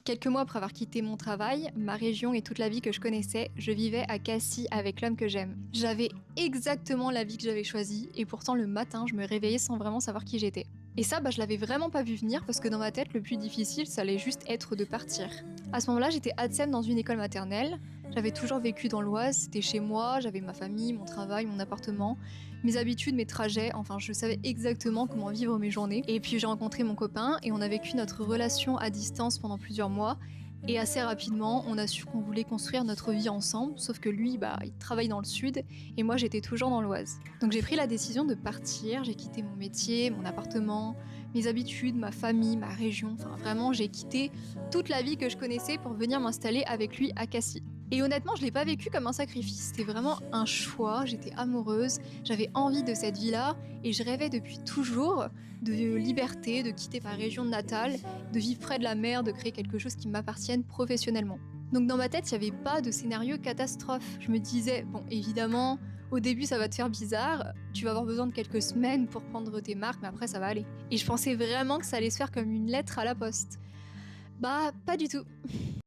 Quelques mois après avoir quitté mon travail, ma région et toute la vie que je connaissais, je vivais à Cassis avec l'homme que j'aime. J'avais exactement la vie que j'avais choisie et pourtant le matin, je me réveillais sans vraiment savoir qui j'étais. Et ça, je l'avais vraiment pas vu venir parce que dans ma tête, le plus difficile, ça allait juste être de partir. À ce moment-là, j'étais ATSEM dans une école maternelle. J'avais toujours vécu dans l'Oise, c'était chez moi, j'avais ma famille, mon travail, mon appartement, mes habitudes, mes trajets, enfin je savais exactement comment vivre mes journées. Et puis j'ai rencontré mon copain et on a vécu notre relation à distance pendant plusieurs mois. Et assez rapidement, on a su qu'on voulait construire notre vie ensemble, sauf que lui, il travaille dans le sud et moi j'étais toujours dans l'Oise. Donc j'ai pris la décision de partir, j'ai quitté mon métier, mon appartement, mes habitudes, ma famille, ma région, enfin vraiment j'ai quitté toute la vie que je connaissais pour venir m'installer avec lui à Cassis. Et honnêtement, je l'ai pas vécu comme un sacrifice, c'était vraiment un choix, j'étais amoureuse, j'avais envie de cette vie-là et je rêvais depuis toujours de liberté, de quitter ma région natale, de vivre près de la mer, de créer quelque chose qui m'appartienne professionnellement. Donc dans ma tête, il n'y avait pas de scénario catastrophe. Je me disais, bon évidemment, au début ça va te faire bizarre, tu vas avoir besoin de quelques semaines pour prendre tes marques, mais après ça va aller. Et je pensais vraiment que ça allait se faire comme une lettre à la poste. Bah pas du tout.